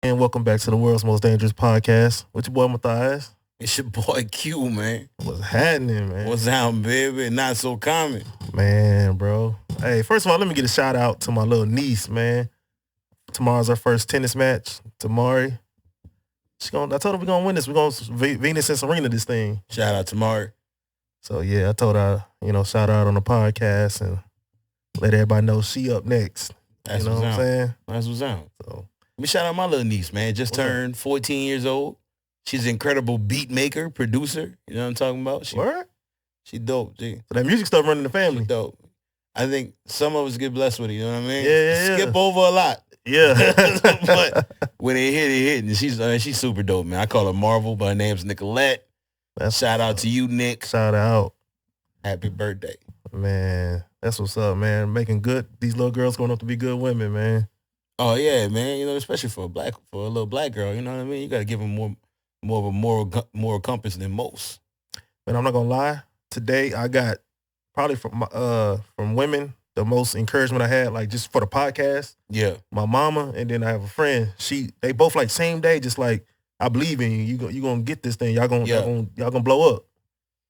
And welcome back to the world's most dangerous podcast with your boy Matthias. It's your boy Q, man. What's happening, man? What's down, baby? Not so common. Man, bro. Hey, first of all, let me get a shout out to my little niece, man. Tomorrow's our first tennis match. Tamari. I told her we're gonna win this. We're gonna Venus and Serena this thing. Shout out to Mark. So yeah, I told her, shout her out on the podcast and let everybody know she up next. That's you know what's what I'm out. saying? That's what's out. So Let me shout out my little niece, man. Just What's up? turned 14 years old. She's an incredible beat maker, producer. You know what I'm talking about? word? She dope, G. So that music stuff running the She family. dope. I think some of us get blessed with it, you know what I mean? Yeah. Skip over a lot. Yeah. But when it hit. And she's super dope, man. I call her Marvel, but her name's Nicolette. Shout out to you, Nick. Shout out. Happy birthday. Man, that's what's up, man. Making good. These little girls growing up to be good women, man. Oh yeah, man. You know, especially for a little black girl. You know what I mean? You got to give them more of a moral compass than most. But I'm not gonna lie. Today I got probably from women the most encouragement I had, like just for the podcast. Yeah. My mama and then I have a friend. They both like same day, just like I believe in you. You gonna get this thing. Y'all gonna blow up.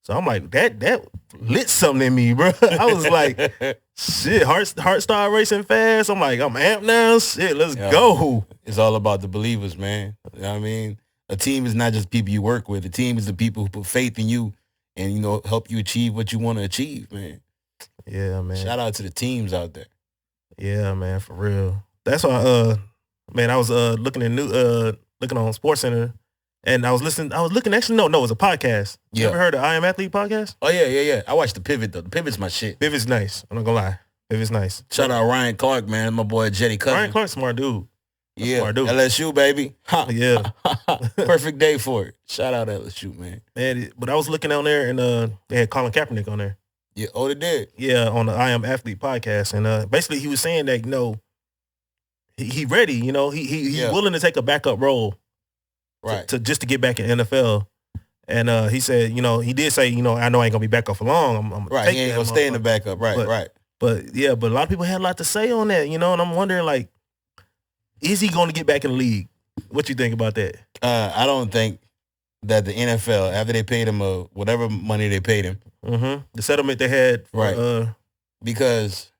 So I'm like that lit something in me, bro. I was like, shit, heart started racing fast. I'm like, I'm amped now. Shit, let's go. It's all about the believers, man. You know what I mean? A team is not just people you work with. A team is the people who put faith in you and, help you achieve what you want to achieve, man. Yeah, man. Shout out to the teams out there. Yeah, man, for real. That's why I was looking on Sports Center and I was looking actually no, it was a podcast. You ever heard of I Am Athlete podcast? Oh yeah. I watched The Pivot though. The Pivot's my shit. Pivot's nice. I'm not gonna lie. Pivot's nice. Shout out Ryan Clark, man. My boy Jetty Cousin. Ryan Clark's smart dude. Yeah. Smart dude. LSU, baby. Ha. Yeah. Perfect day for it. Shout out LSU, man. But I was looking on there and they had Colin Kaepernick on there. Yeah. Oh, they did. Yeah, on the I Am Athlete podcast. And basically he was saying that, he ready, he's willing to take a backup role. Right. To just to get back in NFL. And he said, he did say, I know I ain't gonna be back up for long. I'm right. He ain't gonna stay in the backup. Right. Right. But a lot of people had a lot to say on that, and I'm wondering, like, is he going to get back in the league? What you think about that? I don't think that the NFL, after they paid him whatever money they paid him, the settlement they had, right? Because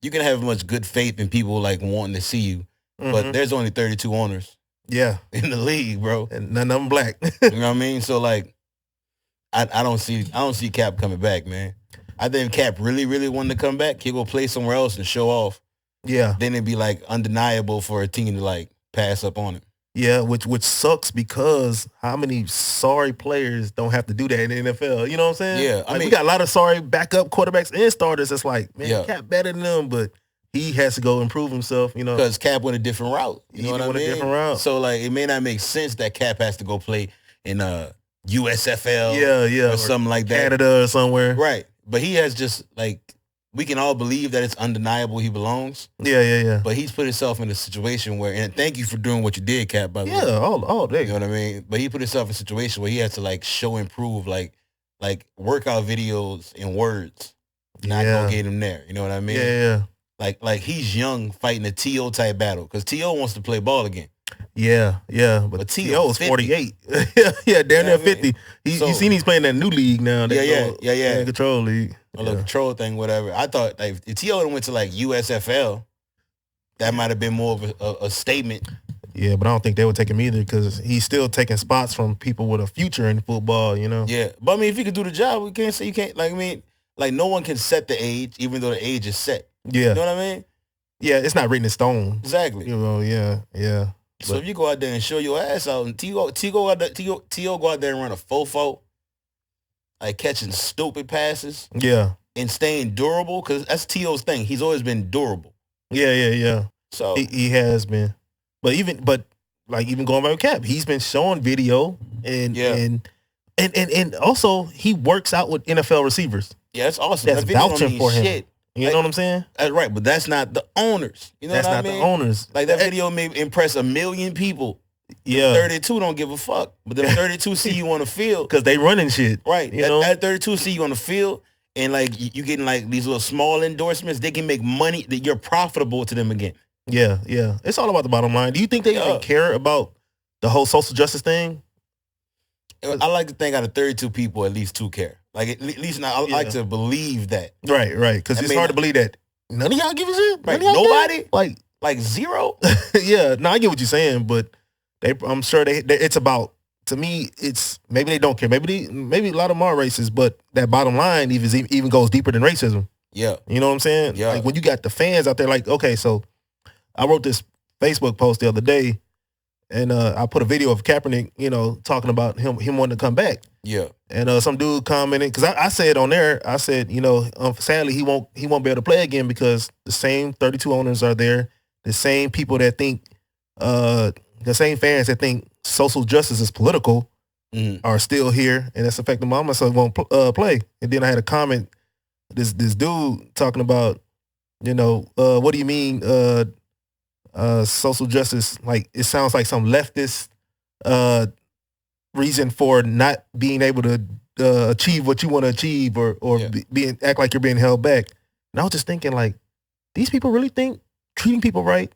you can have much good faith in people like wanting to see you, but there's only 32 owners. Yeah, in the league, bro, and none of them black. You know what I mean? So like, I don't see Cap coming back, man. I think if Cap really wanted to come back, he'll go play somewhere else and show off. Yeah, then it'd be like undeniable for a team to like pass up on him. Yeah, which sucks because how many sorry players don't have to do that in the NFL? You know what I'm saying? Yeah, I mean, we got a lot of sorry backup quarterbacks and starters. It's like, man, Cap better than them, but he has to go improve himself, Because Cap went a different route. You know what I mean? A different route. So, like, it may not make sense that Cap has to go play in USFL or something like that. Canada or somewhere. Right. But he has just, like, we can all believe that it's undeniable he belongs. Yeah. But he's put himself in a situation where, and thank you for doing what you did, Cap, by the way. Yeah, all day. You know what I mean? But he put himself in a situation where he has to, like, show improve, like workout videos in words. Not gonna get him there. You know what I mean? Yeah. Like he's young fighting a T.O. type battle because T.O. wants to play ball again. Yeah. But T.O. is 48. yeah, damn near 50. You seen he's playing that new league now. Yeah. Control league. A little control thing, whatever. I thought like if T.O. went to like USFL, that might have been more of a statement. Yeah, but I don't think they would take him either because he's still taking spots from people with a future in football, Yeah, but I mean, if he could do the job, we can't say you can't. Like, I mean, like no one can set the age, even though the age is set. Yeah. You know what I mean? Yeah, it's not written in stone. Exactly. Yeah. So if you go out there and show your ass out, and T.O. go out there and run a fofo, like catching stupid passes. Yeah. And staying durable, because that's T.O.'s thing. He's always been durable. Yeah. So he has been. But even going by with Cap, he's been showing video and also he works out with NFL receivers. Yeah, that's awesome. That's vouching for him. Shit. You know what I'm saying? That's right, but that's not the owners. You know that's what I mean? That's not the owners. Like that video may impress 1 million people. Yeah. 32 don't give a fuck. But them 32 see you on the field. Because they running shit. Right. You know? At 32 see you on the field and like you getting like these little small endorsements, they can make money that you're profitable to them again. Yeah, yeah. It's all about the bottom line. Do you think they even care about the whole social justice thing? I like to think out of 32 people, at least 2 care. Like at least now, I like to believe that. Right. Because it's hard to believe that none of y'all give a shit. Right. Nobody. Care? Like zero. Yeah. No, I get what you're saying, but I'm sure it's about. To me, it's maybe they don't care. Maybe a lot of them are racist, but that bottom line even goes deeper than racism. Yeah. You know what I'm saying? Yeah. Like when you got the fans out there, like, okay, so I wrote this Facebook post the other day, and I put a video of Kaepernick, talking about him wanting to come back. Yeah. And some dude commented, because I said on there, I said, sadly he won't be able to play again because the same 32 owners are there, the same people that think, the same fans that think social justice is political are still here, and that's affecting Mama, so he won't play. And then I had a comment, this dude talking about, what do you mean social justice? Like, it sounds like some leftist reason for not being able to achieve what you want to achieve, or act like you're being held back. And I was just thinking, like, these people really think treating people right,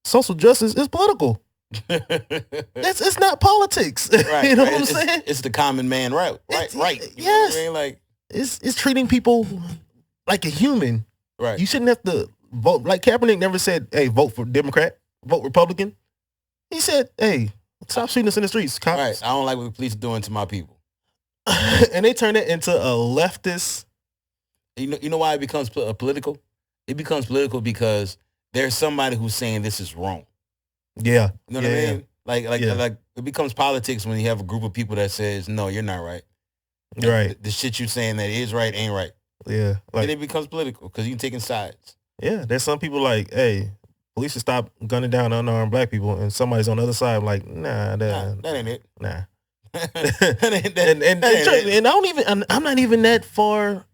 social justice is political. It's not politics. Right, you know what I'm saying? It's the common man right. Yes. What I mean? Like, it's treating people like a human. Right. You shouldn't have to vote. Like Kaepernick never said, "Hey, vote for Democrat, vote Republican." He said, "Hey, stop shooting us in the streets, cops." Right. I don't like what the police are doing to my people. And they turn it into a leftist. You know why it becomes political? It becomes political because there's somebody who's saying this is wrong. Yeah. You know what I mean? Like it becomes politics when you have a group of people that says, no, you're not right. Right. The shit you're saying that is right ain't right. Yeah. Then it becomes political because you're taking sides. Yeah. There's some people like, hey, police should stop gunning down unarmed black people, and somebody's on the other side like, nah, that ain't it. Nah. And I don't even, I'm not even that far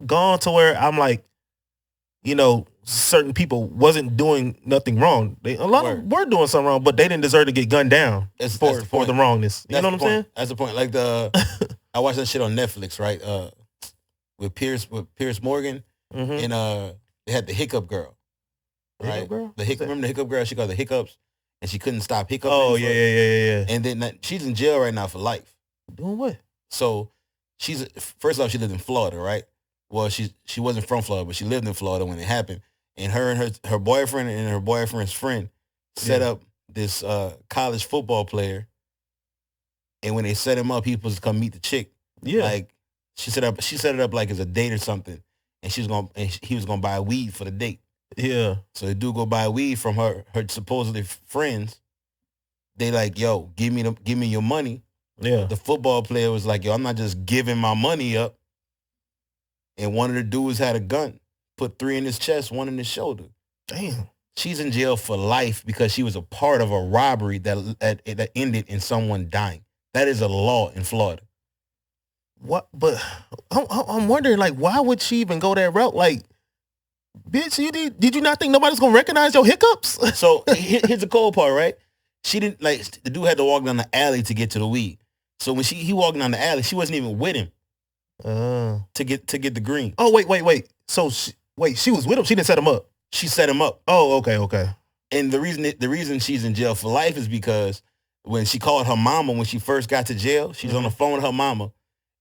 gone to where I'm like, certain people wasn't doing nothing wrong. A lot of them were doing something wrong, but they didn't deserve to get gunned down for the wrongness. You know what I'm saying? That's the point. Like I watched that shit on Netflix, right? With Pierce Morgan, and they had the Hiccup Girl, right? Hiccup Girl? Remember the Hiccup Girl? She got the hiccups, and she couldn't stop hiccuping. Oh yeah. And then she's in jail right now for life. Doing what? So first off, she lived in Florida, right? Well, she wasn't from Florida, but she lived in Florida when it happened. And her boyfriend and her boyfriend's friend set up this college football player. And when they set him up, he was supposed to come meet the chick. Yeah. Like she set it up like as a date or something. And he was gonna buy weed for the date. Yeah. So the dude go buy weed from her supposedly friends. They like, yo, give me your money. Yeah. The football player was like, yo, I'm not just giving my money up. And one of the dudes had a gun. Put 3 in his chest, 1 in his shoulder. Damn. She's in jail for life because she was a part of a robbery that ended in someone dying. That is a law in Florida. What? But I'm wondering, like, why would she even go that route? Like, bitch, did you not think nobody's gonna recognize your hiccups? So here's the cold part, right? She didn't, like, the dude had to walk down the alley to get to the weed. So when he walked down the alley, she wasn't even with him to get the green. Oh wait. So she was with him. She didn't set him up. She set him up. Oh, okay. And the reason she's in jail for life is because when she called her mama when she first got to jail, she's on the phone with her mama,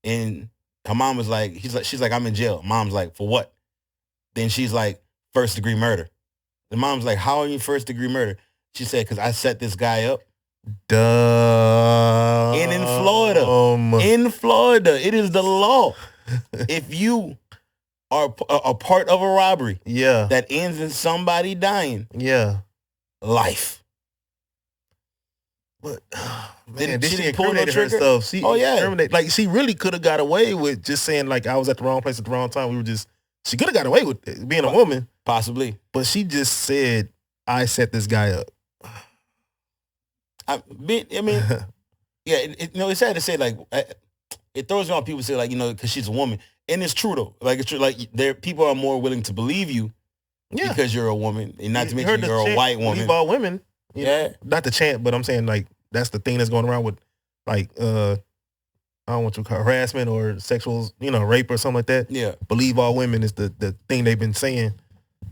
and her mom was like, she's like, I'm in jail. Mom's like, for what? Then she's like, 1st degree murder. The mom's like, how are you 1st degree murder? She said, because I set this guy up. Duh. And in Florida, it is the law. If you are a part of a robbery that ends in somebody dying, life. But man, she she didn't pull no trigger. Herself. Like, she really could have got away with just saying, like, I was at the wrong place at the wrong time. She could have got away with it, being a woman, possibly. But she just said, I set this guy up. I mean, yeah, it's sad to say, like, it throws me off. People say, like, because she's a woman, and it's true though. Like, it's true. Like, people are more willing to believe you, because you're a woman, and not to mention you're a white woman. Believe all women. Yeah, not the chant, but I'm saying, like, that's the thing that's going around with, like, I don't want to call harassment or sexual, rape or something like that. Yeah, believe all women is the thing they've been saying.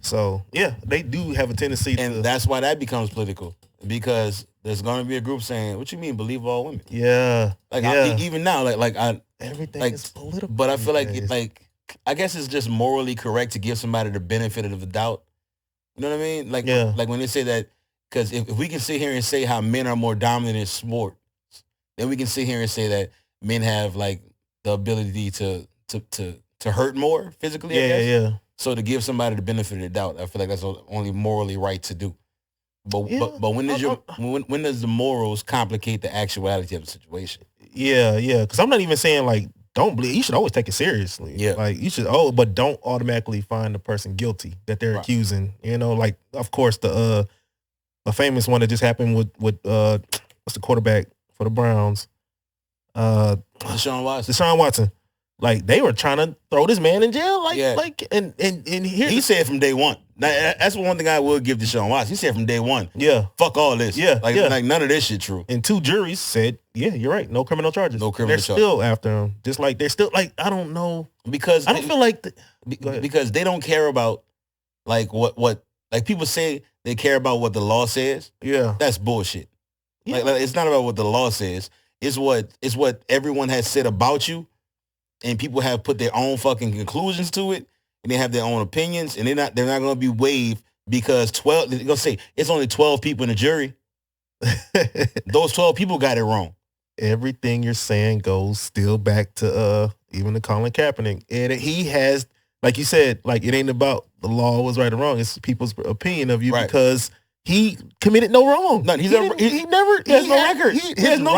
So yeah, they do have a tendency and that's why that becomes political, because there's gonna be a group saying, "What you mean, believe all women?" Yeah, like even now, everything like, is political. But I feel like I guess it's just morally correct to give somebody the benefit of the doubt. You know what I mean? Like when they say that, because if we can sit here and say how men are more dominant in sport, then we can sit here and say that men have like the ability to hurt more physically. Yeah. So to give somebody the benefit of the doubt, I feel like that's only morally right to do. But when does the morals complicate the actuality of the situation? Yeah. Because I'm not even saying like don't believe. You should always take it seriously. Yeah. Like you should. But don't automatically find the person guilty that they're accusing. You know, like of course the a famous one that just happened with what's the quarterback for the Browns? Deshaun Watson. Like they were trying to throw this man in jail. And here he said from day one. Now, that's one thing I will give Deshaun Watson. He said from day one. Yeah. Fuck all this. Yeah. Like none of this shit true. And 2 juries said, yeah, you're right. No criminal charges. They're still after him. Just like they're still like, I don't know. Because I don't feel like because they don't care about like what like people say they care about what the law says. Yeah. That's bullshit. Yeah. Like it's not about what the law says. It's what everyone has said about you. And people have put their own fucking conclusions to it, and they have their own opinions, and they're not going to be waived because they're going to say it's only 12 people in the jury. Those 12 people got it wrong. Everything you're saying goes still back to even the Colin Kaepernick, and he has, like you said, like it ain't about the law was right or wrong. It's people's opinion of you because he committed no wrong. None. He has no record. He has no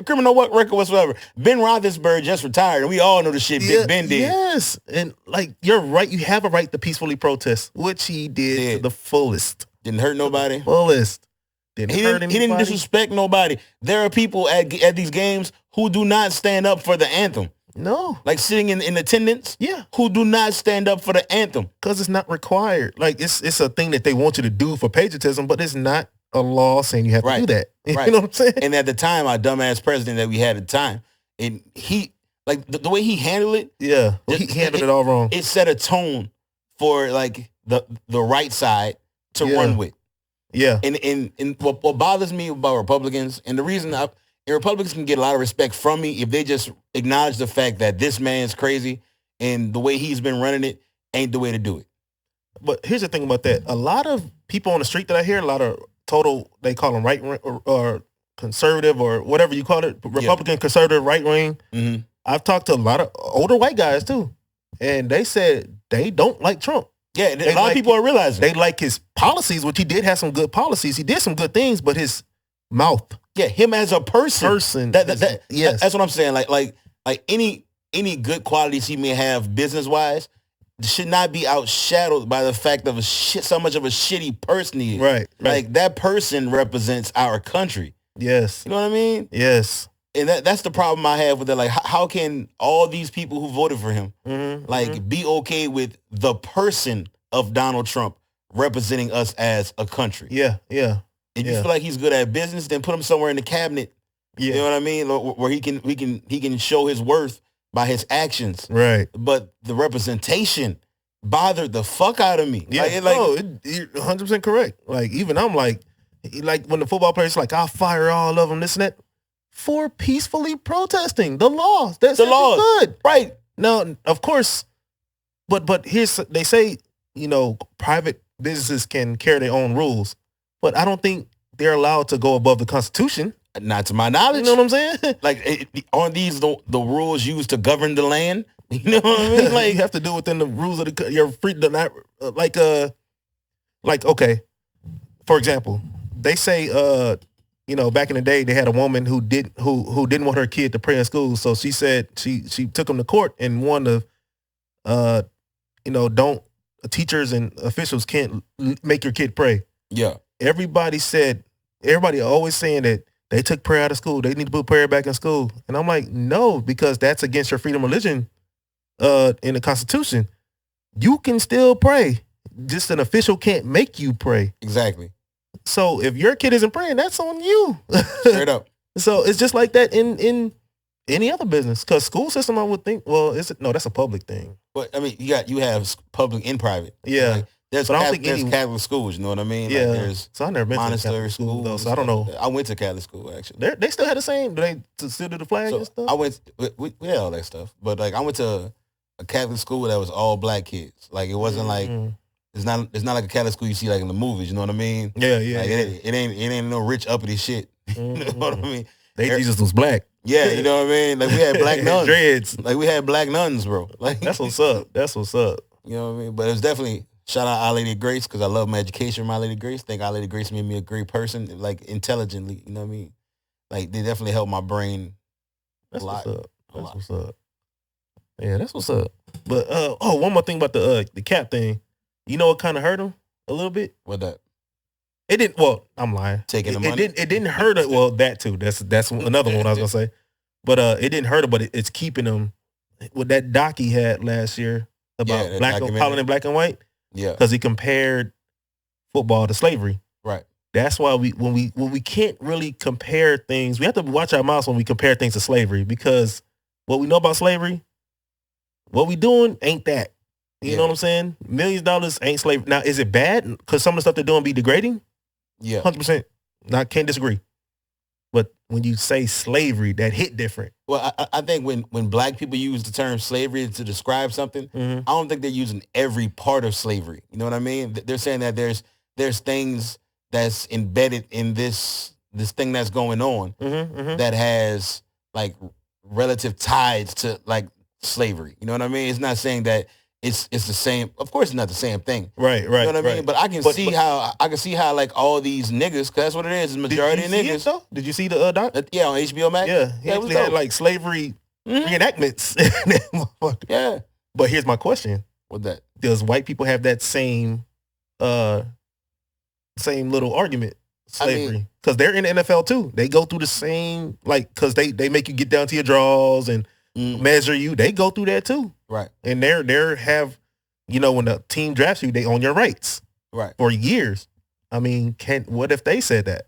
criminal record whatsoever. Ben Roethlisberger just retired, and we all know the shit Big Ben did. Yes, and like you're right. You have a right to peacefully protest, which he did to the fullest. Didn't hurt nobody. Fullest. Didn't hurt anybody. He didn't disrespect nobody. There are people at these games who do not stand up for the anthem. No. Like sitting in attendance? Yeah. Who do not stand up for the anthem. Because it's not required. Like, it's a thing that they want you to do for patriotism, but it's not a law saying you have to do that. You know what I'm saying? And at the time, our dumbass president that we had at the time, and he, like, the way he handled it. Yeah. He handled it all wrong. It set a tone for, like, the right side to run with. Yeah. And what bothers me about Republicans, and the reason Republicans can get a lot of respect from me if they just acknowledge the fact that this man's crazy and the way he's been running it ain't the way to do it. But here's the thing about that. A lot of people on the street that I hear, a lot of they call them right or conservative or whatever you call it, Republican, conservative, right wing. Mm-hmm. I've talked to a lot of older white guys too, and they said they don't like Trump. Yeah, a lot of people are realizing. They like his policies, which he did have some good policies. He did some good things, but his mouth. Yeah, him as a person. Yes. That's what I'm saying. Like any good qualities he may have business wise should not be outshadowed by the fact of so much of a shitty person he is. Right. Like that person represents our country. Yes. You know what I mean? Yes. And that's the problem I have with it. Like, how can all these people who voted for him be okay with the person of Donald Trump representing us as a country? Yeah. If you feel like he's good at business, then put him somewhere in the cabinet. You know what I mean? Where he can show his worth by his actions. Right. But the representation bothered the fuck out of me. Yeah. You're 100% correct. Like even I'm like when the football players like I'll fire all of them, this and that, for peacefully protesting the laws. That's the law. Good. Right. Now, of course, but they say, private businesses can carry their own rules. But I don't think they're allowed to go above the Constitution. Not to my knowledge. You know what I'm saying? Like, aren't these the rules used to govern the land? You know what I mean? Like, you have to do within the rules of your freedom. Okay, for example, they say, back in the day they had a woman who didn't want her kid to pray in school, so she said she took him to court and wanted to, teachers and officials can't make your kid pray. Yeah. Everybody always saying that they took prayer out of school. They need to put prayer back in school. And I'm like, no, because that's against your freedom of religion in the Constitution. You can still pray. Just an official can't make you pray. Exactly. So if your kid isn't praying, that's on you. Straight up. So it's just like that in any other business. Because school system, I would think, that's a public thing. But I mean, you have public and private. Yeah. There's Catholic schools, you know what I mean? Yeah. Like there's so I never been to monastery school though, so I don't know. I went to Catholic school actually. They still had the same. Do they still do the flag and stuff? I went. We had all that stuff, but like I went to a Catholic school that was all black kids. Like it wasn't like it's not like a Catholic school you see like in the movies. You know what I mean? Yeah. Like, it ain't no rich uppity shit. You know what I mean? Jesus was black. Yeah, you know what I mean? Like we had black nuns. Dreads. Like we had black nuns, bro. Like that's what's up. That's what's up. You know what I mean? But it was definitely shout out Our Lady of Grace because I love my education from Our Lady of Grace. I think Our Lady of Grace made me a great person, like intelligently. You know what I mean? Like they definitely helped my brain a lot. That's what's up. Yeah, that's what's up. But one more thing about the cap thing. You know what kind of hurt him a little bit? What that? It didn't. Well, I'm lying. Taking the money. It didn't hurt it. Well, that too. That's another one I was gonna say. But it didn't hurt him. But it's keeping him. With that doc he had last year about Holland in black and white. Yeah. Because he compared football to slavery. Right. That's why when we can't really compare things, we have to watch our mouths when we compare things to slavery because what we know about slavery, what we doing ain't that. You know what I'm saying? Millions of dollars ain't slavery. Now, is it bad? Because some of the stuff they're doing be degrading? Yeah. 100%. I can't disagree. But when you say slavery, that hit different. Well, I think when black people use the term slavery to describe something, I don't think they're using every part of slavery. You know what I mean? They're saying that there's things that's embedded in this thing that's going on that has like relative ties to like slavery. You know what I mean? It's not saying that it's the same. Of course, it's not the same thing. Right. You know what I mean? But I can see how like all these niggas, because that's what it is. Majority of niggas. Did you see the doc? Yeah, on HBO Max. Yeah, he actually had like slavery reenactments. Yeah. But here's my question: What that? Does white people have that same little argument? Slavery, because they're in the NFL too. They go through the same because they make you get down to your draws and measure you. They go through that too. Right. And they're have, when the team drafts you, they own your rights. Right. For years. I mean, what if they said that?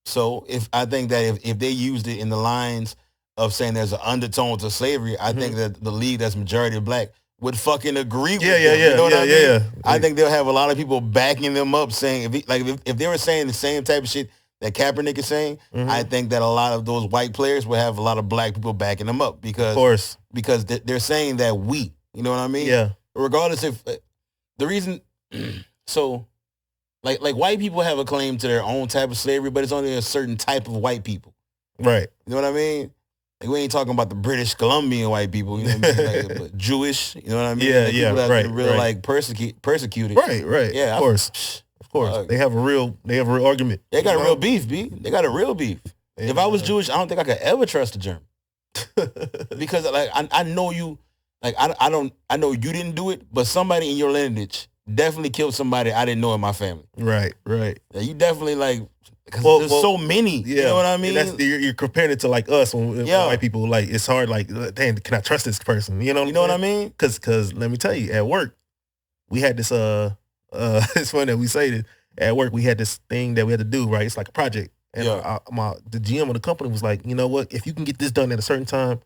So I think that if they used it in the lines of saying there's an undertone to slavery, I think that the league that's majority black would fucking agree with them. You know what I mean? I think they'll have a lot of people backing them up saying, if they were saying the same type of shit that Kaepernick is saying, I think that a lot of those white players will have a lot of black people backing them up because they're saying that you know what I mean? Yeah. Regardless if the reason, so like white people have a claim to their own type of slavery, but it's only a certain type of white people. Right. You know what I mean? Like we ain't talking about the British Columbian white people, you know what I mean? Like, but Jewish, you know what I mean? Yeah, like yeah, right. Real like persecuted. Right. Yeah, of course. Of course. They have a real argument. They got a real beef, B. They got a real beef. Yeah. If I was Jewish, I don't think I could ever trust a German. Because like I know you, like I know you didn't do it, but somebody in your lineage definitely killed somebody I didn't know in my family. Right. Yeah, you definitely like, because there's so many. Yeah. You know what I mean? You're comparing it to like us when white people, like it's hard, like, damn, can I trust this person? You know what I mean? Because let me tell you, at work, we had this it's funny that we say this. At work, we had this thing that we had to do, right? It's like a project. And the GM of the company was like, you know what? If you can get this done at a certain time,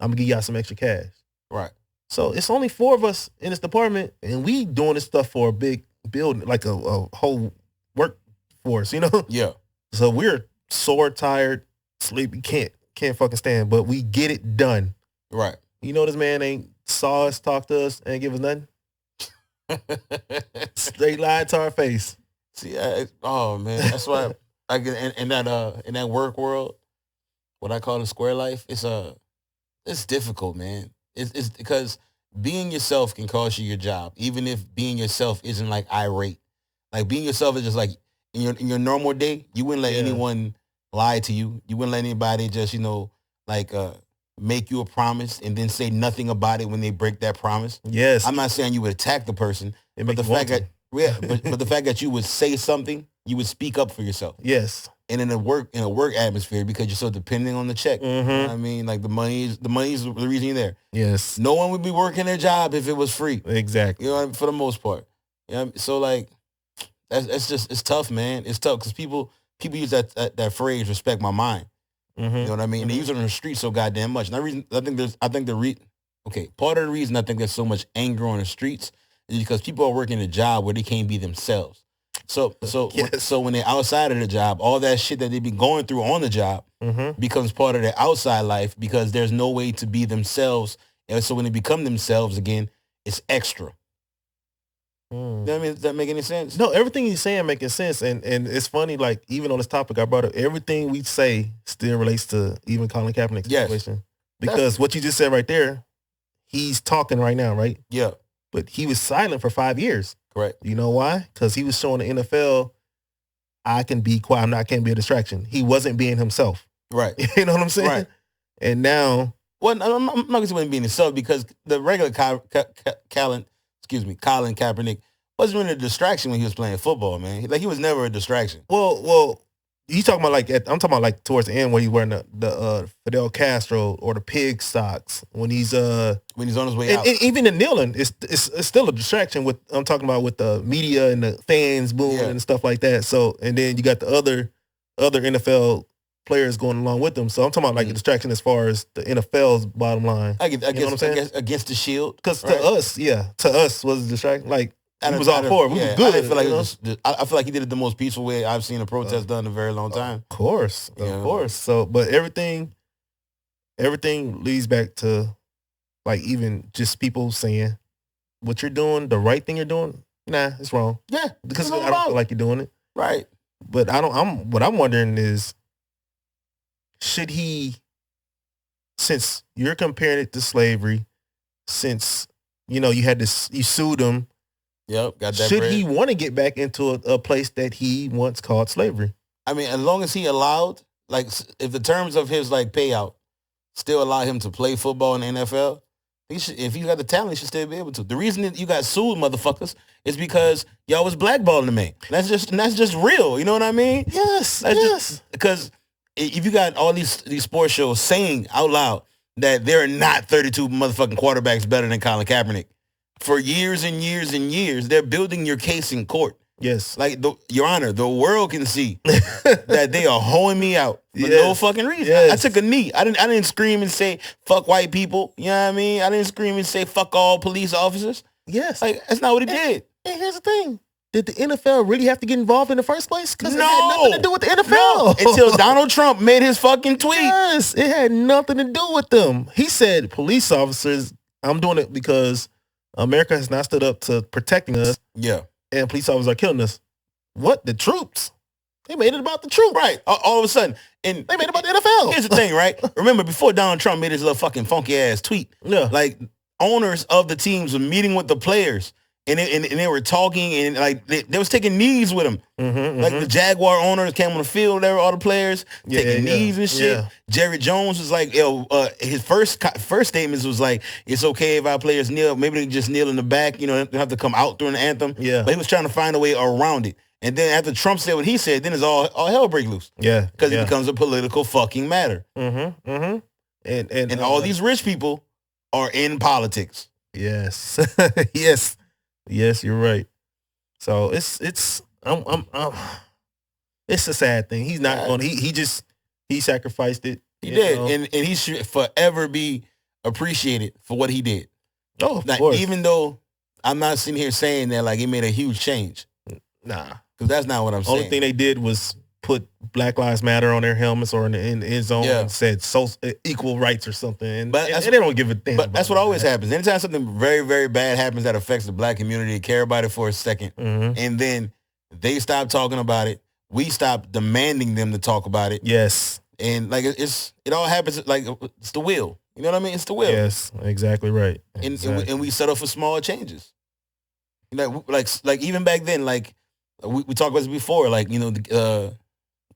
I'm going to give y'all some extra cash. Right. So it's only 4 of us in this department, and we doing this stuff for a big building, like a whole workforce, you know? Yeah. So we're sore, tired, sleepy, can't fucking stand, but we get it done. Right. You know this man ain't saw us, talk to us, and give us nothing? Straight lied to our face. See, oh man, that's why in that work world, what I call the square life, it's difficult, man. It's because being yourself can cost you your job, even if being yourself isn't like irate. Like being yourself is just like in your normal day, you wouldn't let anyone lie to you. You wouldn't let anybody just make you a promise and then say nothing about it when they break that promise. Yes, I'm not saying you would attack the person, but the fact that but the fact that you would say something, you would speak up for yourself. Yes. And in a work atmosphere, because you're so dependent on the check. You know what I mean? Like the money is the reason you're there. Yes. No one would be working their job if it was free. Exactly. You know, for the most part. So like it's tough, man. It's tough because people use that phrase, respect my mind. You know what I mean? They use it on the street so goddamn much. And part of the reason I think there's so much anger on the streets because people are working a job where they can't be themselves. So when they're outside of the job, all that shit that they've been going through on the job becomes part of their outside life because there's no way to be themselves. And so when they become themselves again, it's extra. Does that make any sense? No, everything he's saying making sense. And it's funny, like, even on this topic, I brought up everything we say still relates to even Colin Kaepernick's situation. Because what you just said right there, he's talking right now, right? Yeah. But he was silent for 5 years. Correct. You know why? Because he was showing the NFL, I can be quiet. I can't be a distraction. He wasn't being himself. Right. You know what I'm saying? Right. And now... Well, I'm not going to say being himself because the regular Colin Kaepernick wasn't really a distraction when he was playing football, man. Like, he was never a distraction. Well, you talking about I'm talking about like towards the end where he's wearing the Fidel Castro or the pig socks when he's on his way out. And even the kneeling, it's still a distraction with I'm talking about with the media and the fans booing and stuff like that. So and then you got the other NFL players going along with them. So I'm talking about like a distraction as far as the NFL's bottom line. I guess against the shield. Because to us was a distraction. Like he was all for it. We was good. I feel like I feel like he did it the most peaceful way I've seen a protest done in a very long time. Of course. So, but everything leads back to like even just people saying what you're doing, the right thing you're doing. Nah, it's wrong. Yeah, because I don't feel like you're doing it. Right. But what I'm wondering is, should he, since you're comparing it to slavery, since you sued him. Yep, got that. Should he want to get back into a place that he once called slavery? I mean, as long as he allowed, like, if the terms of his like payout still allow him to play football in the NFL, if he got the talent, he should still be able to. The reason that you got sued, motherfuckers, is because y'all was blackballing the man. That's just real. You know what I mean? Yes. Because if you got all these sports shows saying out loud that there are not 32 motherfucking quarterbacks better than Colin Kaepernick, for years and years and years, they're building your case in court. Yes. Like, Your Honor, the world can see that they are hoeing me out for no fucking reason. Yes. I took a knee. I didn't scream and say, fuck white people. You know what I mean? I didn't scream and say, fuck all police officers. Yes. Like, that's not what he did. And here's the thing. Did the NFL really have to get involved in the first place? Because it had nothing to do with the NFL. No, until Donald Trump made his fucking tweet. Yes, it had nothing to do with them. He said, police officers, I'm doing it because America has not stood up to protecting us. Yeah. And police officers are killing us. What? The troops? They made it about the troops. Right. All of a sudden. And they made it about the NFL. Here's the thing, right? Remember, before Donald Trump made his little fucking funky ass tweet, like, owners of the teams were meeting with the players. And they were talking and like they was taking knees with him. Like the Jaguar owners came on the field, there were all the players taking knees and shit. Yeah. Jerry Jones was like, his first statements was like, it's okay if our players kneel. Maybe they just kneel in the back. They don't have to come out during the anthem. Yeah. But he was trying to find a way around it. And then after Trump said what he said, then it's all hell break loose. Yeah. Because it becomes a political fucking matter. And all these rich people are in politics. Yes. Yes. Yes, you're right. So it's it's a sad thing. He's not going. He sacrificed it. He did, and he should forever be appreciated for what he did. Oh, of course. Even though I'm not sitting here saying that like he made a huge change. Nah, because that's not what I'm saying. Only thing they did was put Black Lives Matter on their helmets or in the end zone and said equal rights or something. But they don't give a damn. But that's what always happens. Anytime something very, very bad happens that affects the black community, they care about it for a second. And then they stop talking about it. We stop demanding them to talk about it. Yes. And like it all happens like it's the will. You know what I mean? It's the will. Yes, exactly right. And we settle for small changes. Like even back then, like we talked about this before, like,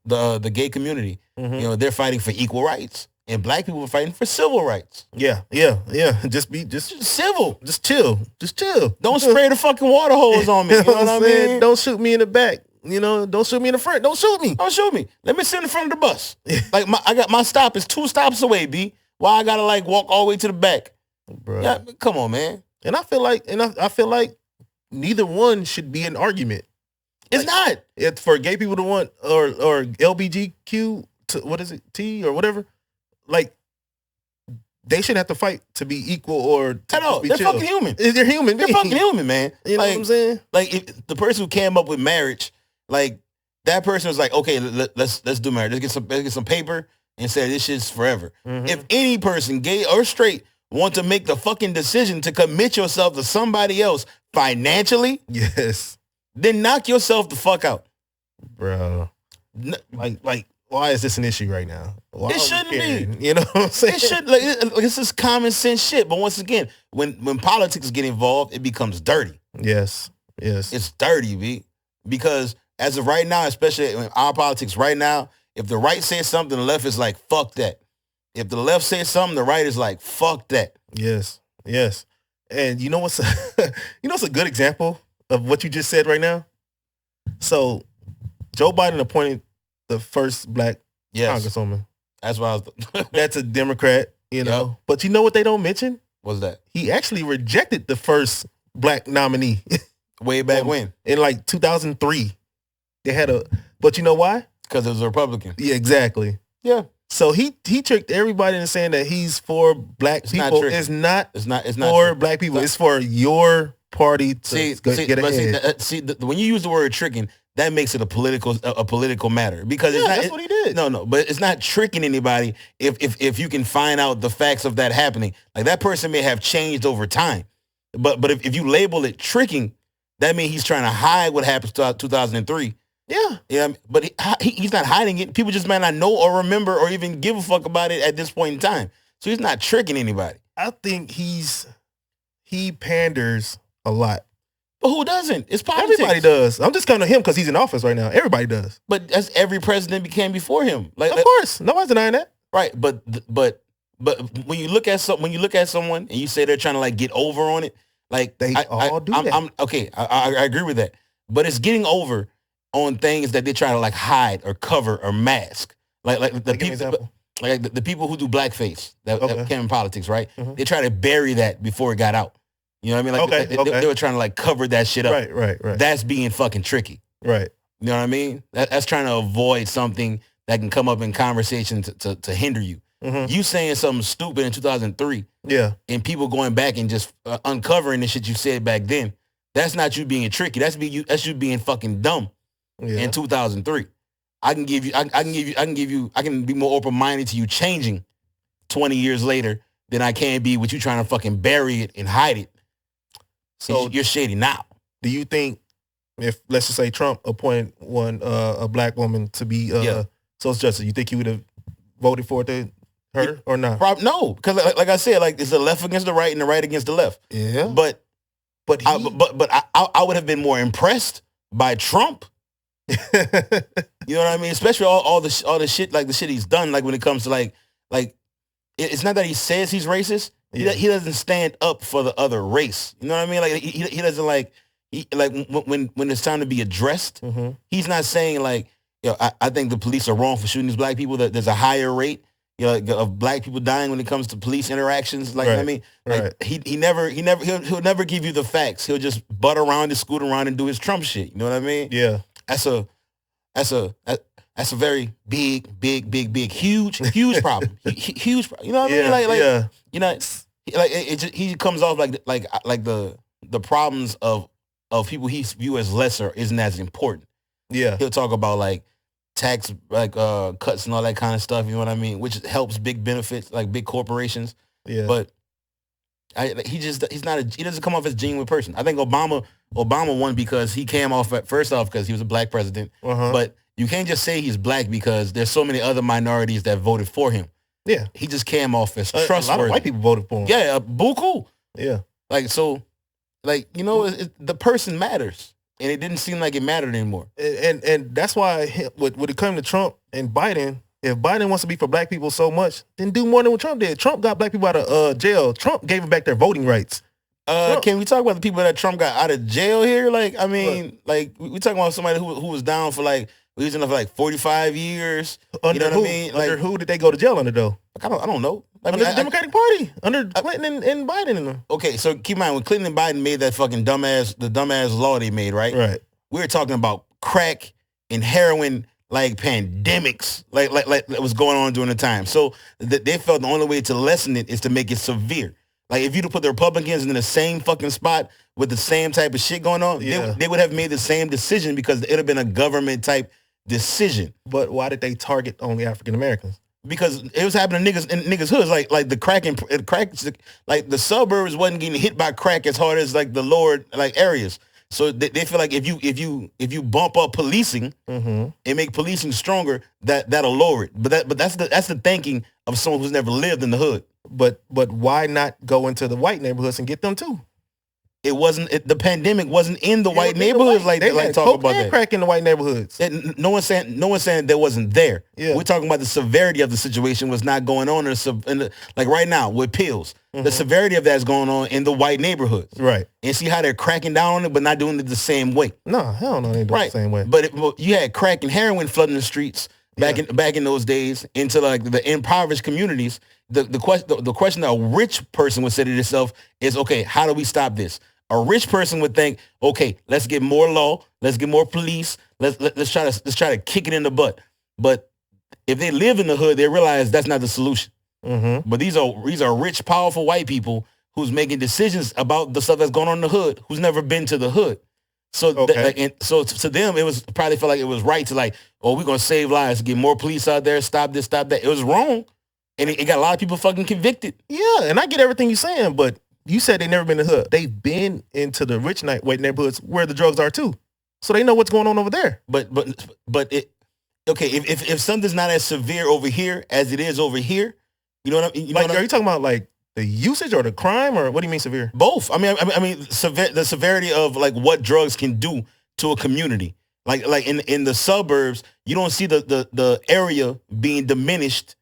the gay community, they're fighting for equal rights, and black people are fighting for civil rights. Yeah. Just civil. Just chill. Don't spray the fucking water hose on me. You know what I mean? Don't shoot me in the back. Don't shoot me in the front. Don't shoot me. Don't shoot me. Let me sit in the front of the bus. Like my stop is 2 stops away, B. Why I gotta like walk all the way to the back? Bro. Yeah, come on, man. And I feel like neither one should be an argument. It's not. It's for gay people to want or LBGQ to, what is it, T or whatever. Like, they shouldn't have to fight to be equal or to at all. be They're chill. fucking human. They're human. They're fucking human, man. You know what I'm saying? Like if the person who came up with marriage, like that person was like, okay, let's do marriage. Let's get some paper and say this shit's forever. Mm-hmm. If any person, gay or straight, want to make the fucking decision to commit yourself to somebody else financially, yes, then knock yourself the fuck out, bro. Like, why is this an issue right now? Why it shouldn't be. You know what I'm saying? It should. Like it's just common sense shit. But once again, when politics get involved, it becomes dirty. Yes. It's dirty, B. Because as of right now, especially in our politics right now, if the right says something, the left is like, fuck that. If the left says something, the right is like, fuck that. Yes. And you know what's a good example of what you just said right now? So Joe Biden appointed the first black congresswoman. That's why I was that's a Democrat, you know. Yep. But you know what they don't mention? What's that? He actually rejected the first black nominee. Way back when? In like 2003. They had but you know why? Because it was a Republican. Yeah, exactly. Yeah. So he tricked everybody into saying that he's for black people. It's not for black people. It's for your party to get ahead. When you use the word tricking, that makes it a political matter because that's what he did. No, but it's not tricking anybody if you can find out the facts of that happening. Like that person may have changed over time, but if you label it tricking, that means he's trying to hide what happened to 2003. Yeah, but he's not hiding it. People just might not know or remember or even give a fuck about it at this point in time. So he's not tricking anybody. I think he panders a lot. But who doesn't? It's politics. Everybody does. I'm just counting him because he's in office right now. Everybody does. But that's every president became before him. Like, of course, nobody's denying that. Right, but when you look at someone and you say they're trying to like get over on it, like they all do that. I agree with that. But it's getting over on things that they try to like hide or cover or mask. Like the people, like the people who do blackface that came in politics, right? Mm-hmm. They try to bury that before it got out. You know what I mean? Like they were trying to like cover that shit up. Right. That's being fucking tricky. Right. You know what I mean? That's trying to avoid something that can come up in conversation to hinder you. Mm-hmm. You saying something stupid in 2003. Yeah. And people going back and just uncovering the shit you said back then. That's not you being tricky. That's you being fucking dumb. Yeah. In 2003, I can be more open-minded to you changing 20 years later than I can be with you trying to fucking bury it and hide it. So you're shady now. Do you think if, let's just say, Trump appointed a black woman to be social justice, you think he would have voted for her or not? No, because like I said, like it's the left against the right and the right against the left. Yeah. But I would have been more impressed by Trump. You know what I mean? Especially all the shit, like the shit he's done, like when it comes to like it's not that he says he's racist. Yeah. He doesn't stand up for the other race. You know what I mean? Like he doesn't when it's time to be addressed, mm-hmm. He's not saying like, I think the police are wrong for shooting these black people. That there's a higher rate, of black people dying when it comes to police interactions. Like, right. I mean, like he'll never give you the facts. He'll just butt around and scoot around and do his Trump shit. You know what I mean? Yeah. That's a very big, huge problem. Huge problem. You know what I mean? He comes off like the problems of people he view as lesser isn't as important. Yeah. He'll talk about like tax cuts and all that kind of stuff, you know what I mean? Which helps big benefits, like big corporations. Yeah. But he doesn't come off as a genuine person. I think Obama won because he came off first off because he was a black president. Uh-huh. But you can't just say he's black because there's so many other minorities that voted for him. Yeah. He just came off as trustworthy. A lot of white people voted for him. Yeah, buku. Yeah. Like, so, like, the person matters. And it didn't seem like it mattered anymore. And that's why when it comes to Trump and Biden, if Biden wants to be for black people so much, then do more than what Trump did. Trump got black people out of jail. Trump gave them back their voting rights. Can we talk about the people that Trump got out of jail here? Like, I mean, like we talking about somebody who was down for like, he was in there for like 45 years. Under you know who? what I mean? Under who did they go to jail under though? I don't know. Under the Democratic Party, under Clinton and Biden and them. Okay, so keep in mind when Clinton and Biden made that fucking dumbass law they made, right? Right. We were talking about crack and heroin like pandemics, like that was going on during the time. So they felt the only way to lessen it is to make it severe. Like if you'd put the Republicans in the same fucking spot with the same type of shit going on, they would have made the same decision because it would have been a government type decision. But why did they target only African Americans? Because it was happening to niggas hoods, like the crack, like the suburbs wasn't getting hit by crack as hard as like the lower like areas. So they feel like if you bump up policing and make policing stronger, that'll lower it. But that's the thinking of someone who's never lived in the hood. But why not go into the white neighborhoods and get them too? It wasn't the pandemic wasn't in the white neighborhoods like talk about that. Crack in the white neighborhoods. No one's saying there wasn't there. Yeah. We're talking about the severity of the situation was not going on like right now with pills. The severity of that is going on in the white neighborhoods. Right. And see how they're cracking down on it, but not doing it the same way. No, hell no, they ain't doing it the same way. But you had crack and heroin flooding the streets back in those days into like the impoverished communities. The question a rich person would say to themselves is, okay, how do we stop this? A rich person would think, okay, let's get more law, let's get more police, let's try to kick it in the butt. But if they live in the hood, they realize that's not the solution. But these are rich, powerful white people who's making decisions about the stuff that's going on in the hood, who's never been to the hood. So so to them, it was probably felt like it was right to like, oh, we're gonna save lives, get more police out there, stop this, stop that. It was wrong, and it got a lot of people fucking convicted. Yeah, and I get everything you're saying, but you said they never been to the hood. They've been into the rich white neighborhoods where the drugs are too, so they know what's going on over there. But it okay if something's not as severe over here as it is over here, you know what I mean? Are you talking about like the usage or the crime, or what do you mean severe? Both. I mean the severity of like what drugs can do to a community. Like in the suburbs, you don't see the area being diminished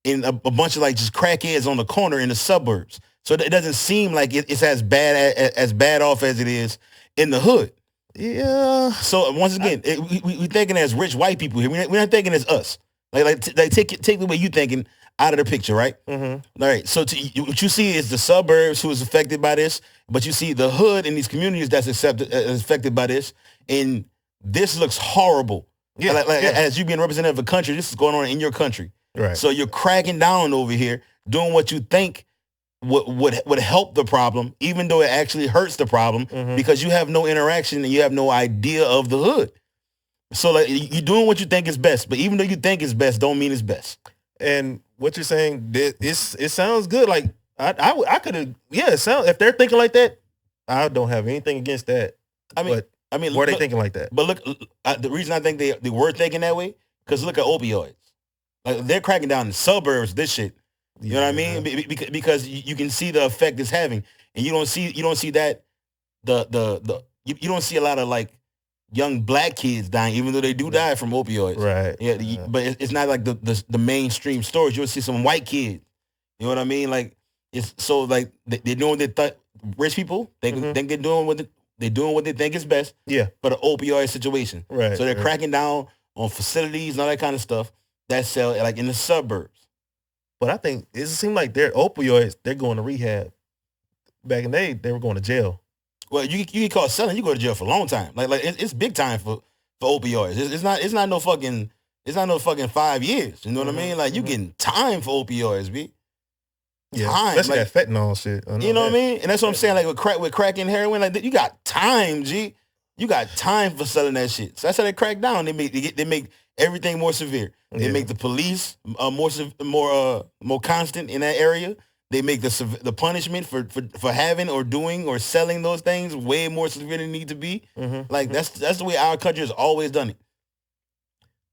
in a bunch of like just crackheads on the corner in the suburbs. So it doesn't seem like it's as bad off as it is in the hood. Yeah. So once again, we thinking as rich white people here. We're not thinking as us. Like take the way you thinking out of the picture, right? All right. So what you see is the suburbs who is affected by this, but you see the hood in these communities that's affected by this, and this looks horrible. Yeah. As you being representative of a country, this is going on in your country. Right. So you're cracking down over here, doing what you think would help the problem, even though it actually hurts the problem because you have no interaction and you have no idea of the hood. So like you're doing what you think is best, but even though you think it's best, don't mean it's best. And what you're saying, it sounds good. Like I could have, it sounds. If they're thinking like that, I don't have anything against that. I mean, were they thinking like that? But look, the reason I think they were thinking that way, because look at opioids. Like they're cracking down in the suburbs. This shit. You know what I mean? Because you can see the effect it's having, and you don't see that you don't see a lot of like young black kids dying, even though they do die from opioids. Right. Yeah. But it's not like the mainstream stories. You'll see some white kids. You know what I mean? Like it's so like they're doing rich people. They think they're doing what they think is best. Yeah. For the opioid situation. Right. So they're cracking down on facilities and all that kind of stuff that sell like in the suburbs. But I think it seems like they're opioids. They're going to rehab. Back in the day, they were going to jail. Well, you can call it selling. You go to jail for a long time. Like it's big time for opioids. It's not no fucking 5 years. You know what I mean? Like you getting time for opioids, b. Yeah, time. Especially like, that fentanyl shit. You know what I mean? And that's what I'm saying. Like with crack and heroin, like you got time, G. You got time for selling that shit. So that's how they crack down. They make everything more severe. They make the police more constant in that area. They make the punishment for having or doing or selling those things way more severe than it need to be. Like that's the way our country has always done it.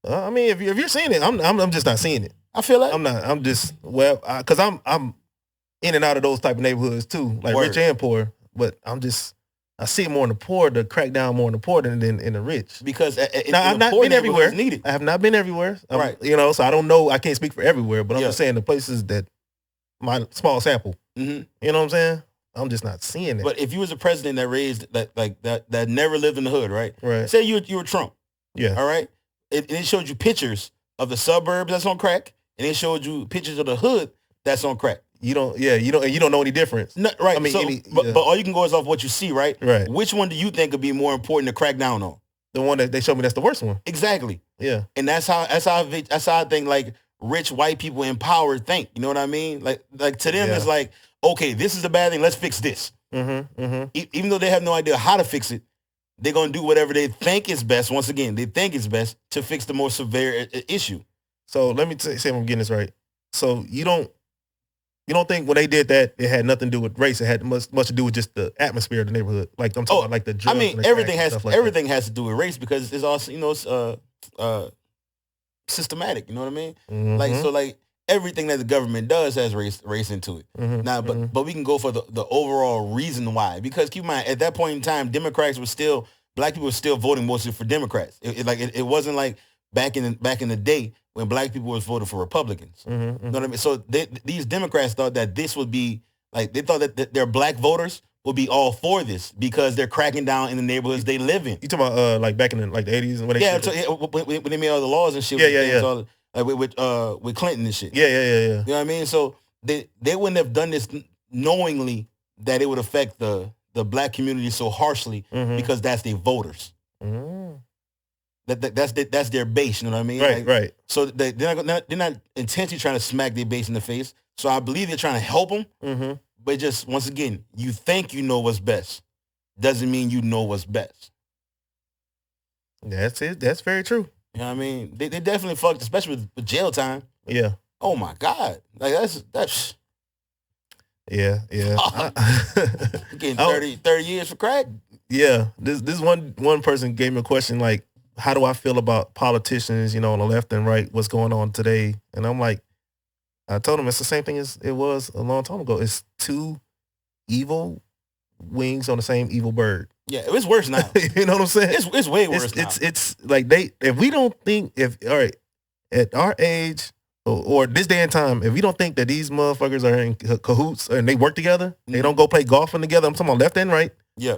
I mean, if you're seeing it, I'm just not seeing it. I feel like I'm not. I'm just because I'm in and out of those type of neighborhoods too, like rich and poor. But I see it more in the poor, to crack down more in the poor than in the rich. Because I've not been everywhere. I have not been everywhere. Right. You know, so I don't know. I can't speak for everywhere, but I'm just saying the places that my small sample. You know what I'm saying? I'm just not seeing it. But if you was a president that raised that never lived in the hood, right? Right. Say you were Trump. Yeah. All right. It showed you pictures of the suburbs that's on crack, and it showed you pictures of the hood that's on crack. You don't know any difference. No, right. I mean, but all you can go is off what you see, right? Right. Which one do you think would be more important to crack down on? The one that they showed me, that's the worst one. Exactly. Yeah. And that's how I think like rich white people in power think. You know what I mean? Like to them, it's like, okay, this is a bad thing. Let's fix this. Even though they have no idea how to fix it, they're going to do whatever they think is best. Once again, they think it's best to fix the more severe issue. So let me say if I'm getting this right. So you don't think when they did that, it had nothing to do with race? It had much to do with just the atmosphere of the neighborhood. Like I'm talking about like the drugs. I mean, everything has to do with race because it's also, you know, it's systematic. You know what I mean? Like, so like everything that the government does has race into it. Now, but we can go for the overall reason why, because keep in mind, at that point in time, black people were still voting mostly for Democrats. It wasn't like back in the day when black people was voting for Republicans. You know what I mean? So these Democrats thought that this would be like, they thought that their black voters would be all for this because they're cracking down in the neighborhoods they live in. You talking about like back in the 80s when when they made all the laws and shit. With Clinton and shit. Yeah. You know what I mean? So they wouldn't have done this knowingly that it would affect the black community so harshly because that's their voters. That's their base. You know what I mean? Right. So they're not intentionally trying to smack their base in the face. So I believe they're trying to help them. But just once again, you think you know what's best doesn't mean you know what's best. That's it. That's very true. You know what I mean? They definitely fucked, especially with jail time. Yeah. Oh my God. Like that's. Yeah. Getting 30 years for crack. Yeah. This one person gave me a question like, how do I feel about politicians, you know, on the left and right, what's going on today? And I'm like, I told him it's the same thing as it was a long time ago. It's two evil wings on the same evil bird. Yeah, it's worse now. You know what I'm saying? It's way worse now. It's like if we don't think, at our age or this day and time, if we don't think that these motherfuckers are in cahoots and they work together, they don't go play golfing together. I'm talking about left and right. Yeah.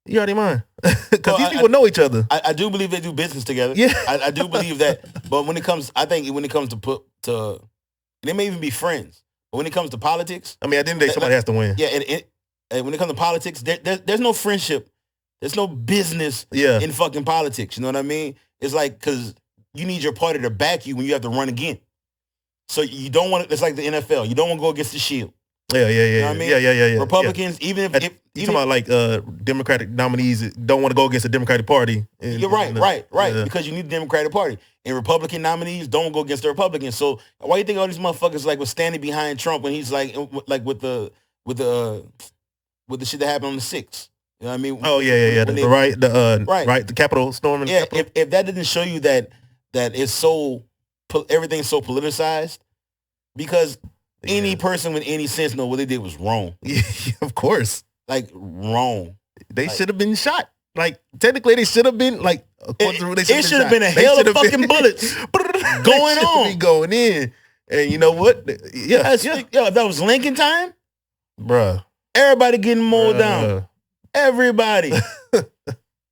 You already mind. Because these people know each other. I do believe they do business together. Yeah. I do believe that. But when it comes to they may even be friends. But when it comes to politics. I mean, at the end of the day, somebody has to win. Yeah, and when it comes to politics, there's no friendship. There's no business in fucking politics. You know what I mean? It's like, because you need your party to back you when you have to run again. So you don't want to, it's like the NFL. You don't want to go against the shield. Yeah. You know what I mean? Yeah. Republicans, even if you talking about like Democratic nominees don't want to go against the Democratic Party. You're right. Because you need the Democratic Party. And Republican nominees don't go against the Republicans. So why you think all these motherfuckers like was standing behind Trump when he's like with the shit that happened on the 6th? You know what I mean? Oh yeah. The Capitol storming. Yeah. If that didn't show you that it's everything's so politicized, because any person with any sense know what they did was wrong. Yeah, of course. Like wrong. They should have been shot. Like technically, they should have been like. It should have been a hell of fucking bullets going on, going in. And you know what? Yeah. If that was Lincoln time, bruh. Everybody getting mowed down. Everybody.